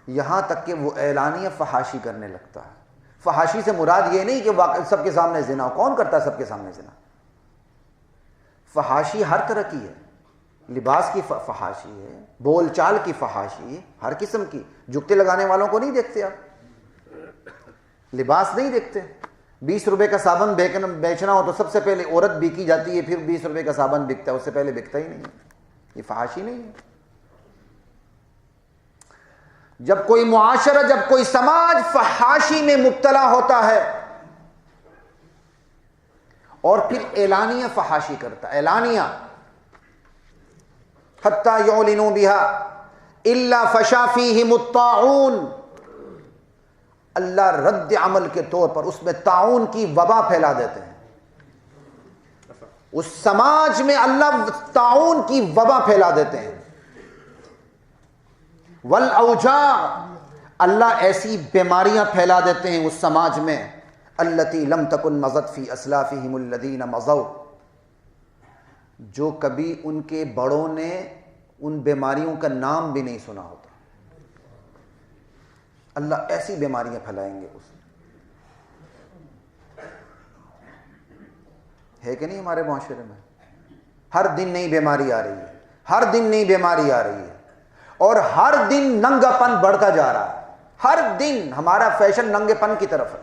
یہاں تک کہ وہ اعلانیہ فحاشی کرنے لگتا ہے۔ فحاشی سے مراد یہ نہیں کہ سب کے سامنے زنا، کون کرتا ہے سب کے سامنے زنا؟ فحاشی ہر طرح کی ہے، لباس کی فحاشی ہے، بول چال کی فحاشی، ہر قسم کی۔ جوتے لگانے والوں کو نہیں دیکھتے آپ، لباس نہیں دیکھتے۔ 20 روپے کا صابن بیچنا ہو تو سب سے پہلے عورت بیکی جاتی ہے، پھر 20 روپے کا صابن بکتا ہے، اس سے پہلے بکتا ہی نہیں ہے۔ یہ فحاشی نہیں ہے۔ جب کوئی معاشرہ، جب کوئی سماج فحاشی میں مبتلا ہوتا ہے اور پھر اعلانیہ فحاشی کرتا ہے، اعلانیہ، حتی یعلنوا بها الا فشا فیہم الطاعون، اللہ رد عمل کے طور پر اس میں طاعون کی وبا پھیلا دیتے ہیں۔ اس سماج میں اللہ طاعون کی وبا پھیلا دیتے ہیں۔ والاوجاع، اللہ ایسی بیماریاں پھیلا دیتے ہیں اس سماج میں، التی لم تکن مضت فی اسلافہم الذین مضوا، جو کبھی ان کے بڑوں نے ان بیماریوں کا نام بھی نہیں سنا ہوتا۔ اللہ ایسی بیماریاں پھیلائیں گے اس میں۔ ہے کہ نہیں ہمارے معاشرے میں؟ ہر دن نئی بیماری آ رہی ہے، ہر دن نئی بیماری آ رہی ہے، اور ہر دن ننگا پن بڑھتا جا رہا ہے۔ ہر دن ہمارا فیشن ننگے پن کی طرف ہے۔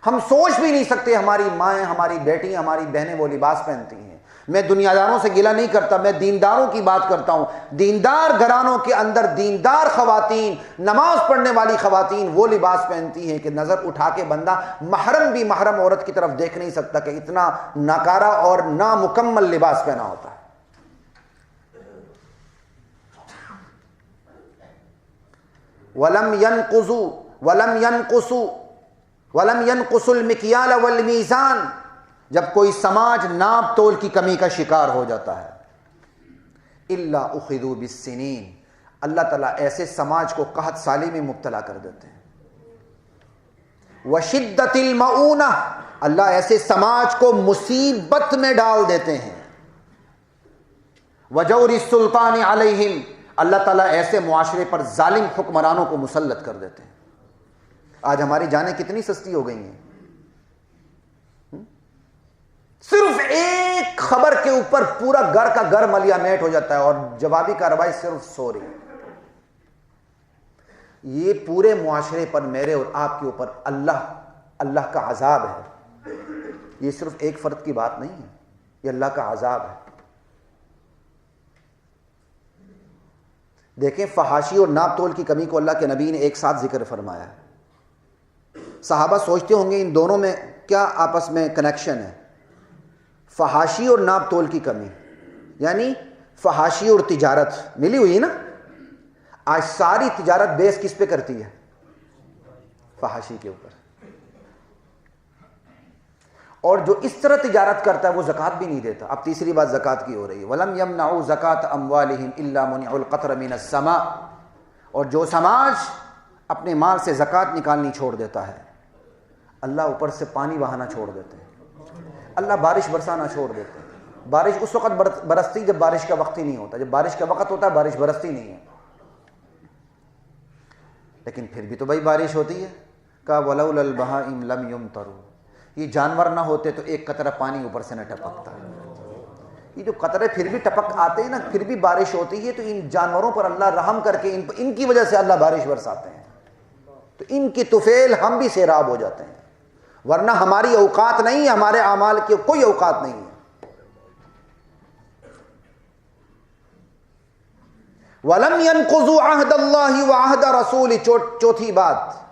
ہم سوچ بھی نہیں سکتے، ہماری مائیں، ہماری بیٹیاں، ہماری بہنیں وہ لباس پہنتی ہیں۔ میں دنیا داروں سے گلہ نہیں کرتا، میں دینداروں کی بات کرتا ہوں۔ دیندار گھرانوں کے اندر دیندار خواتین، نماز پڑھنے والی خواتین وہ لباس پہنتی ہیں کہ نظر اٹھا کے بندہ محرم بھی محرم عورت کی طرف دیکھ نہیں سکتا کہ اتنا ناکارہ اور نامکمل لباس پہنا ہوتا ہے۔ وَلَمْ يَنْقُصُوا الْمِكْيَالَ وَالْمِيزَانَ، جب کوئی سماج ناپ تول کی کمی کا شکار ہو جاتا ہے، إِلَّا أُخِذُوا بِالسِّنِينَ، اللہ تعالیٰ ایسے سماج کو قحط سالی میں مبتلا کر دیتے ہیں۔ وَشِدَّةِ الْمَؤُونَةِ، اللہ ایسے سماج کو مصیبت میں ڈال دیتے ہیں۔ وَجَوْرِ السُّلْطَانِ عَلَيْهِمْ، اللہ تعالیٰ ایسے معاشرے پر ظالم حکمرانوں کو مسلط کر دیتے ہیں۔ آج ہماری جانیں کتنی سستی ہو گئی ہیں، صرف ایک خبر کے اوپر پورا گھر کا گھر ملیا میٹ ہو جاتا ہے، اور جوابی کارروائی صرف سوری۔ یہ پورے معاشرے پر، میرے اور آپ کے اوپر اللہ کا عذاب ہے۔ یہ صرف ایک فرد کی بات نہیں ہے، یہ اللہ کا عذاب ہے۔ دیکھیں، فحاشی اور ناپ تول کی کمی کو اللہ کے نبی نے ایک ساتھ ذکر فرمایا ہے۔ صحابہ سوچتے ہوں گے ان دونوں میں کیا آپس میں کنیکشن ہے؟ فحاشی اور ناپ تول کی کمی، یعنی فحاشی اور تجارت ملی ہوئی ہے نا۔ آج ساری تجارت بیس کس پہ کرتی ہے؟ فحاشی کے اوپر۔ اور جو اس طرح تجارت کرتا ہے وہ زکوٰۃ بھی نہیں دیتا۔ اب تیسری بات زکوٰۃ کی ہو رہی ہے، وَلَمْ يَمْنَعُوا زَكَاةَ أَمْوَالِهِمْ إِلَّا مُنِعُوا الْقَطْرَ مِنَ السَّمَاءِ، اور جو سماج اپنے مال سے زکوٰۃ نکالنی چھوڑ دیتا ہے، اللہ اوپر سے پانی بہانا چھوڑ دیتے ہیں، اللہ بارش برسانا چھوڑ دیتے ہیں۔ بارش اس وقت برستی جب بارش کا وقت ہی نہیں ہوتا، جب بارش کا وقت ہوتا ہے بارش برستی نہیں ہے۔ لیکن پھر بھی تو بھائی بارش ہوتی ہے۔ کہا وَلَوْلَا الْبَهَائِمُ لَمْ يُمْطَرُوا، یہ جانور نہ ہوتے تو ایک قطرہ پانی اوپر سے نہ ٹپکتا۔ یہ جو قطرے پھر بھی ٹپک آتے ہیں نا، پھر بھی بارش ہوتی ہے، تو ان جانوروں پر اللہ رحم کر کے ان کی وجہ سے اللہ بارش برساتے ہیں، تو ان کی طفیل ہم بھی سیراب ہو جاتے ہیں، ورنہ ہماری اوقات نہیں ہے، ہمارے اعمال کی کوئی اوقات نہیں ہے۔ وَلَمْ يَنْقُضُوا عَهْدَ اللَّهِ وَعَهْدَ رَسُولِهِ، چوتھی بات،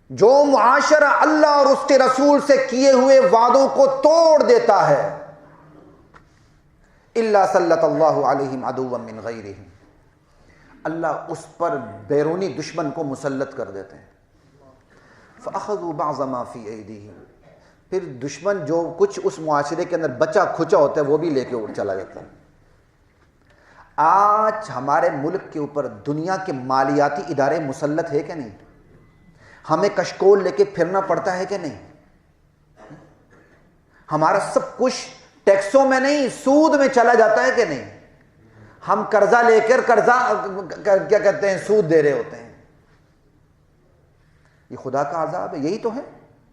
جو معاشرہ اللہ اور اس کے رسول سے کیے ہوئے وعدوں کو توڑ دیتا ہے، إِلَّا سَلَّطَ اللَّهُ عَلَيْهِمْ عَدُوًّا مِّنْ غَيْرِهِمْ، اللہ اس پر بیرونی دشمن کو مسلط کر دیتے ہیں۔ فَأَخَذُوا بَعْضَ مَا فِي أَيْدِيهِمْ، پھر دشمن جو کچھ اس معاشرے کے اندر بچا کھچا ہوتا ہے وہ بھی لے کے اڑ چلا جاتا ہے۔ آج ہمارے ملک کے اوپر دنیا کے مالیاتی ادارے مسلط ہے کہ نہیں؟ ہمیں کشکول لے کے پھرنا پڑتا ہے کہ نہیں؟ ہمارا سب کچھ ٹیکسوں میں نہیں سود میں چلا جاتا ہے کہ نہیں؟ ہم قرضہ لے کر کیا کہتے ہیں، سود دے رہے ہوتے ہیں۔ یہ خدا کا عذاب ہے، یہی تو ہے۔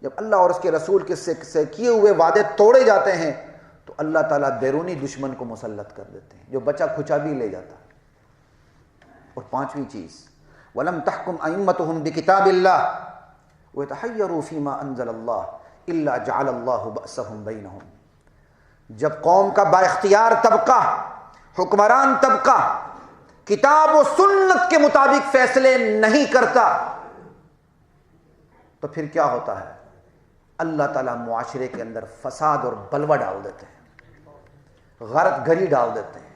جب اللہ اور اس کے رسول کے سے کیے ہوئے وعدے توڑے جاتے ہیں تو اللہ تعالیٰ بیرونی دشمن کو مسلط کر دیتے ہیں جو بچا کھچا بھی لے جاتا ہے۔ اور پانچویں چیز، وَلَمْ تَحْكُمْ أَئِمَّتُهُمْ بِكِتَابِ اللَّهِ وَيَتَحَيَّرُوا فِي مَا أَنزَلَ اللَّهُ إِلَّا جَعَلَ اللَّهُ بَأْسَهُمْ بَيْنَهُمْ، جب قوم کا با اختیار طبقہ، حکمران طبقہ کتاب و سنت کے مطابق فیصلے نہیں کرتا تو پھر کیا ہوتا ہے؟ اللہ تعالیٰ معاشرے کے اندر فساد اور بلوہ ڈال دیتے ہیں، غارت گری ڈال دیتے ہیں۔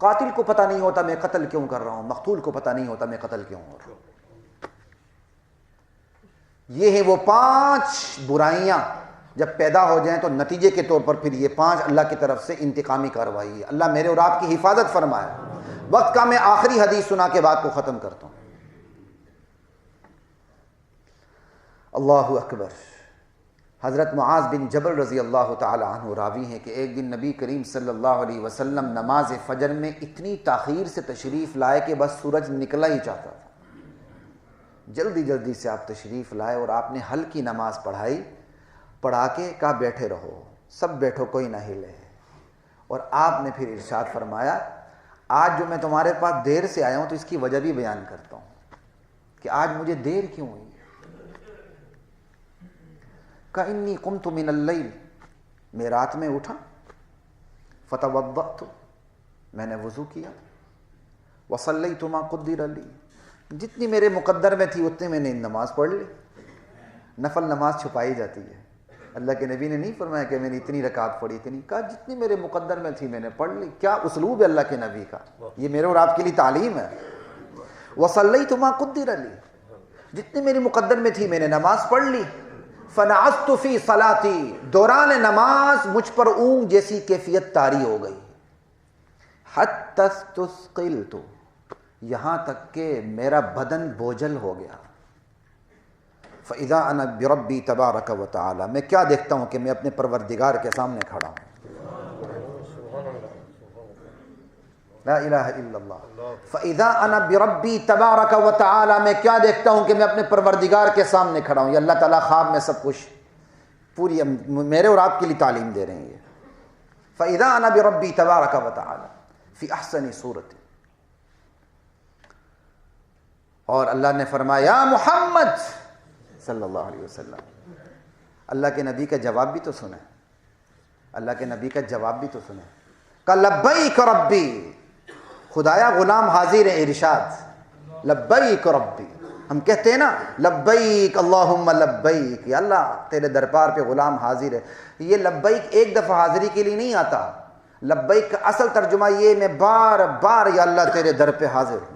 قاتل کو پتہ نہیں ہوتا میں قتل کیوں کر رہا ہوں، مقتول کو پتہ نہیں ہوتا میں قتل کیوں ہو رہا ہوں۔ یہ ہیں وہ 5 برائیاں، جب پیدا ہو جائیں تو نتیجے کے طور پر پھر یہ 5 اللہ کی طرف سے انتقامی کارروائی ہے۔ اللہ میرے اور آپ کی حفاظت فرمائے۔ وقت کا میں آخری حدیث سنا کے بات کو ختم کرتا ہوں۔ اللہ اکبر۔ حضرت معاذ بن جبل رضی اللہ تعالی عنہ راوی ہیں کہ ایک دن نبی کریم صلی اللہ علیہ وسلم نماز فجر میں اتنی تاخیر سے تشریف لائے کہ بس سورج نکلا ہی چاہتا تھا۔ جلدی جلدی سے آپ تشریف لائے اور آپ نے ہلکی نماز پڑھا کے کہا بیٹھے رہو، سب بیٹھو، کوئی نہ ہلے۔ اور آپ نے پھر ارشاد فرمایا آج جو میں تمہارے پاس دیر سے آیا ہوں تو اس کی وجہ بھی بیان کرتا ہوں کہ آج مجھے دیر کیوں ہوئی۔ کَإِنِّي قُمْتُ مِنَ اللَّيْلِ، میں رات میں اٹھا، فَتَوَضَّأْتُ، میں نے وضو کیا، وَصَلَّيْتُ مَا قُدِّرَ لِي، جتنی میرے مقدر میں تھی اتنی میں نے نماز پڑھ لی۔ نفل نماز چھپائی جاتی ہے، اللہ کے نبی نے نہیں فرمایا کہ میں نے اتنی رکعت پڑھی، اتنی، کہا جتنی میرے مقدر میں تھی میں نے پڑھ لی۔ کیا اسلوب ہے اللہ کے نبی کا، یہ میرے اور آپ کے لیے تعلیم ہے۔ وَصَلَّيْتُ مَا قُدِّرَ لِي، جتنی میری مقدر میں تھی میں نے نماز پڑھ لی۔ فَنَعَسْتُ فِي صَلَاتِي، دوران نماز مجھ پر اونگ جیسی کیفیت طاری ہو گئی۔ حَتَّى اسْتُثْقِلْتُ، یہاں تک کہ میرا بدن بوجھل ہو گیا۔ فَإِذَا أَنَا بِرَبِّي تَبَارَكَ وَتَعَالَى، میں کیا دیکھتا ہوں کہ میں اپنے پروردگار کے سامنے کھڑا ہوں۔ لا الہ الا اللہ۔ فَإِذَا أَنَا بِرَبِّي تَبَارَكَ وَتَعَالَى، میں کیا دیکھتا ہوں کہ میں اپنے پروردگار کے سامنے کھڑا ہوں۔ یہ اللہ تعالیٰ خواب میں سب کچھ پوری میرے اور آپ کے لیے تعلیم دے رہے ہیں یہ۔ فَإِذَا أَنَا بِرَبِّي تَبَارَكَ وَتَعَالَى فِي أَحْسَنِ صُورَةٍ، اور اللہ نے فرمایا یا محمد صلی اللہ علیہ وسلم، اللہ کے نبی کا جواب بھی تو سنیں، اللہ کے نبی کا جواب بھی تو سنیں۔ کہ لبیک ربی، خدایا غلام حاضر ہے، ارشاد لبیک ربی، ہم کہتے ہیں نا لبیک اللہم لبیک، یا اللہ تیرے دربار پہ غلام حاضر ہے۔ یہ لبیک ایک دفعہ حاضری کے لیے نہیں آتا، لبیک کا اصل ترجمہ یہ میں بار بار یا اللہ تیرے در پہ حاضر ہوں،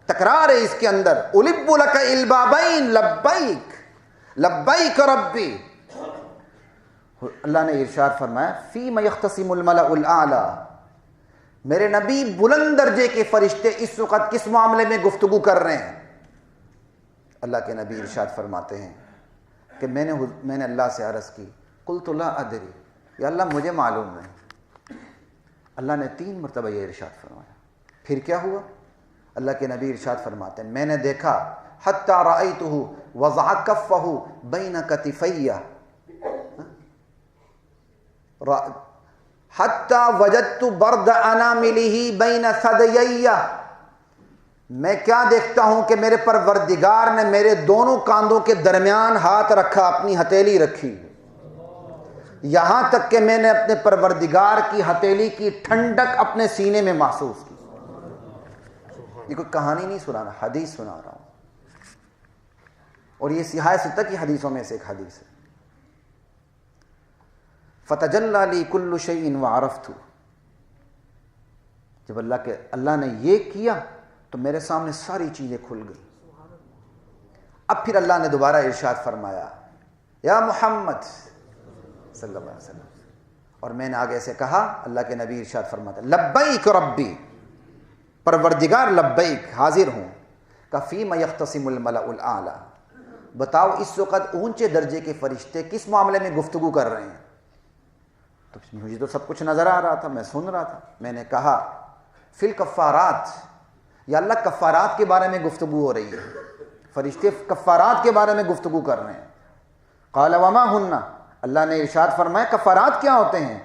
تکرار ہے اس کے اندر۔ الب لک البابین لبیک لبیک ربی۔ اللہ نے ارشاد فرمایا فیم یختصم الملأ الاعلی، میرے نبی بلند درجے کے فرشتے اس وقت کس معاملے میں گفتگو کر رہے ہیں؟ اللہ کے نبی ارشاد فرماتے ہیں کہ میں نے اللہ سے عرض کی قلت لا ادری، یا اللہ مجھے معلوم نہیں۔ اللہ نے 3 مرتبہ یہ ارشاد فرمایا۔ پھر کیا ہوا؟ اللہ کے نبی ارشاد فرماتے ہیں میں نے دیکھا حتی رأیتہ وضع کفہ بین کتفیہ، حتی وجدت برد اناملہ بین ثدییہ، میں کیا دیکھتا ہوں کہ میرے پروردگار نے میرے دونوں کاندھوں کے درمیان ہاتھ رکھا، اپنی ہتھیلی رکھی، یہاں تک کہ میں نے اپنے پروردگار کی ہتھیلی کی ٹھنڈک اپنے سینے میں محسوس کی۔ یہ کوئی کہانی نہیں سنا رہا، حدیث سنا رہا ہوں، اور یہ صحیح ستہ کی حدیثوں میں سے ایک حدیث ہے۔ فتجلی لی کل شیء وعرفت، جب اللہ نے یہ کیا تو میرے سامنے ساری چیزیں کھل گئی۔ اب پھر اللہ نے دوبارہ ارشاد فرمایا یا محمد صلی اللہ علیہ وسلم، اور میں نے آگے سے کہا، اللہ کے نبی ارشاد فرماتا لبیک ربی، پروردگار لبیک، حاضر ہوں۔ فیما یختصم الملأ الاعلی، بتاؤ اس وقت اونچے درجے کے فرشتے کس معاملے میں گفتگو کر رہے ہیں؟ تو مجھے تو سب کچھ نظر آ رہا تھا، میں سن رہا تھا۔ میں نے کہا فی الکفارات، یا اللہ کفارات کے بارے میں گفتگو ہو رہی ہے، فرشتے کفارات کے بارے میں گفتگو کر رہے ہیں۔ قال وما ہن، اللہ نے ارشاد فرمایا کفارات کیا ہوتے ہیں؟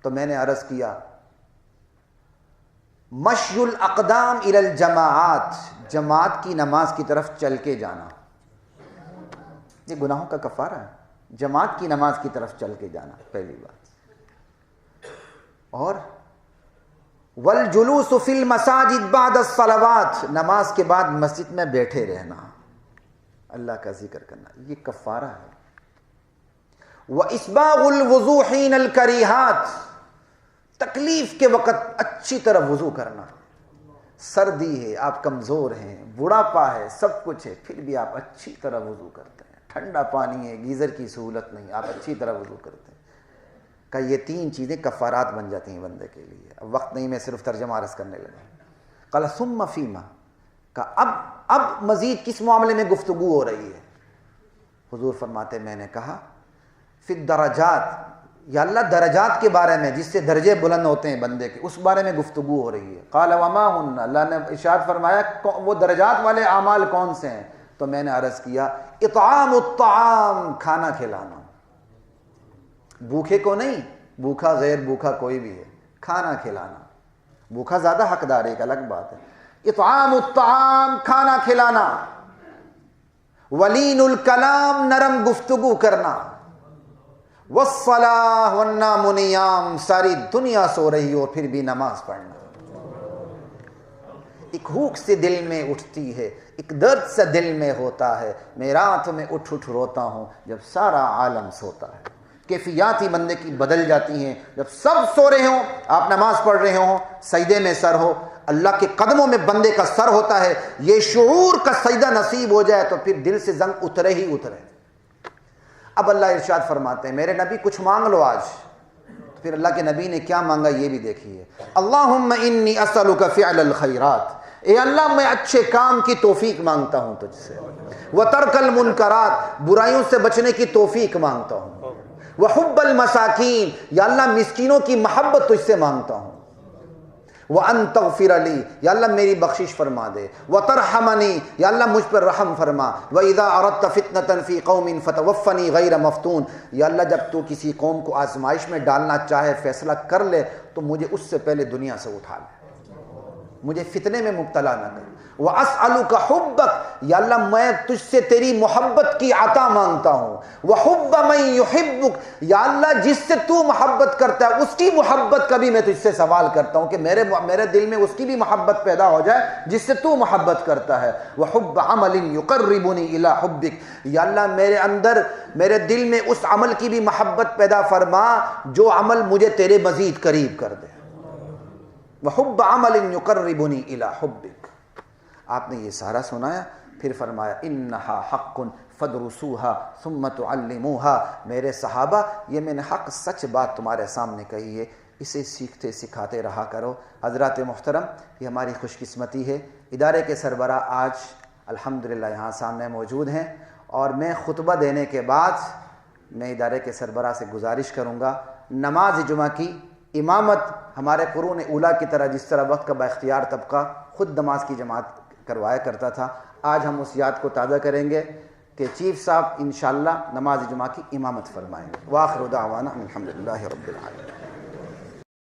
تو میں نے عرض کیا مشی الاقدام الی الجماعات، جماعت کی نماز کی طرف چل کے جانا، یہ گناہوں کا کفارہ ہے، جماعت کی نماز کی طرف چل کے جانا، پہلی بات۔ اور والجلوس فی المساجد بعد الصلوات، نماز کے بعد مسجد میں بیٹھے رہنا، اللہ کا ذکر کرنا، یہ کفارہ ہے۔ واسباغ الوضوء حین الکریہات، تکلیف کے وقت اچھی طرح وضو کرنا، سردی ہے، آپ کمزور ہیں، بڑھاپا ہے، سب کچھ ہے، پھر بھی آپ اچھی طرح وضو کرتے ہیں، ٹھنڈا پانی ہے، گیزر کی سہولت نہیں، آپ اچھی طرح وضو کرتے ہیں۔ کہ یہ تین چیزیں کفارات بن جاتی ہیں بندے کے لیے۔ اب وقت نہیں، میں صرف ترجمہ عرض کرنے لگا۔ قال ثم فیما، کہ اب مزید کس معاملے میں گفتگو ہو رہی ہے؟ حضور فرماتے میں نے کہا فی الدرجات، یا اللہ درجات کے بارے میں، جس سے درجے بلند ہوتے ہیں بندے کے، اس بارے میں گفتگو ہو رہی ہے۔ قال وما ہن، اللہ نے ارشاد فرمایا وہ درجات والے اعمال کون سے ہیں؟ تو میں نے عرض کیا اطعام الطعام، کھانا کھلانا، بھوکے کو نہیں، بھوکا غیر بھوکا کوئی بھی ہے، کھانا کھلانا، بھوکا زیادہ حقدار ہے، ایک الگ بات ہے۔ اطعام الطعام، کھانا کھلانا، ولین الکلام، نرم گفتگو کرنا، والصلاۃ والنام نیام، ساری دنیا سو رہی ہو پھر بھی نماز پڑھنا، ایک بھوک سے دل میں اٹھتی ہے، ایک درد سے دل میں ہوتا ہے، میں رات میں اٹھ اٹھ روتا ہوں جب سارا عالم سوتا ہے۔ کیفیات ہی بندے کی بدل جاتی ہیں، جب سب سو رہے ہوں، آپ نماز پڑھ رہے ہوں، سجدے میں سر ہو، اللہ کے قدموں میں بندے کا سر ہوتا ہے، یہ شعور کا سجدہ نصیب ہو جائے تو پھر دل سے زنگ اترے ہی اترے۔ اب اللہ ارشاد فرماتے ہیں میرے نبی کچھ مانگ لو آج، تو پھر اللہ کے نبی نے کیا مانگا یہ بھی دیکھیے۔ اللہم انی اسألک فعل الخیرات، اے اللہ میں اچھے کام کی توفیق مانگتا ہوں تجھ سے، وترک المنکرات، برائیوں سے بچنے کی توفیق مانگتا ہوں، وحب المساکین، یا اللہ مسکینوں کی محبت تجھ سے مانگتا ہوں، وَأَن تَغْفِرَ لِي، یا اللہ میری بخشش فرما دے، وَتَرْحَمَنِي، یا اللہ مجھ پر رحم فرما، وَإِذَا أَرَدْتَ فِتْنَةً فِي قَوْمٍ فَتَوَفَّنِي غَيْرَ مَفْتُونٍ، یا اللہ جب تو کسی قوم کو آزمائش میں ڈالنا چاہے، فیصلہ کر لے تو مجھے اس سے پہلے دنیا سے اٹھا لے، مجھے فتنے میں مبتلا نہ کر۔ وَأَسْأَلُكَ حُبَّكَ، یا اللہ میں تجھ سے تیری محبت کی عطا مانگتا ہوں، وَحُبَّ مَن يُحِبُّكَ، یا اللہ جس سے تو محبت کرتا ہے اس کی محبت کا بھی میں تجھ سے سوال کرتا ہوں کہ میرے دل میں اس کی بھی محبت پیدا ہو جائے جس سے تو محبت کرتا ہے۔ وَحُبَّ عَمَلٍ يُقَرِّبُنِي إِلَىٰ حُبِّكَ، یا اللہ میرے اندر، میرے دل میں اس عمل کی بھی محبت پیدا فرما جو عمل مجھے تیرے مزید قریب کر دے۔ وَحُبَّ عَمَلٍ يُقَرِّبُنِي إِلَىٰ حُبِّكَ، آپ نے یہ سارا سنایا، پھر فرمایا اِنَّهَا حَقٌّ فَادْرُسُوهَا ثُمَّ تُعَلِّمُوهَا، میرے صحابہ یہ میں نے حق سچ بات تمہارے سامنے کہی ہے، اسے سیکھتے سکھاتے رہا کرو۔ حضرات محترم، یہ ہماری خوش قسمتی ہے، ادارے کے سربراہ آج الحمدللہ یہاں سامنے موجود ہیں، اور میں خطبہ دینے کے بعد میں ادارے کے سربراہ سے گزارش کروں گا نماز جمعہ کی امامت ہمارے قرون اولیٰ کی طرح، جس طرح وقت کا با اختیار طبقہ خود نماز کی جماعت کروایا کرتا تھا، آج ہم اس یاد کو تازہ کریں گے کہ چیف صاحب انشاءاللہ نماز جمعہ کی امامت فرمائیں گے۔ وآخر دعوانا الحمدللہ رب العالمین۔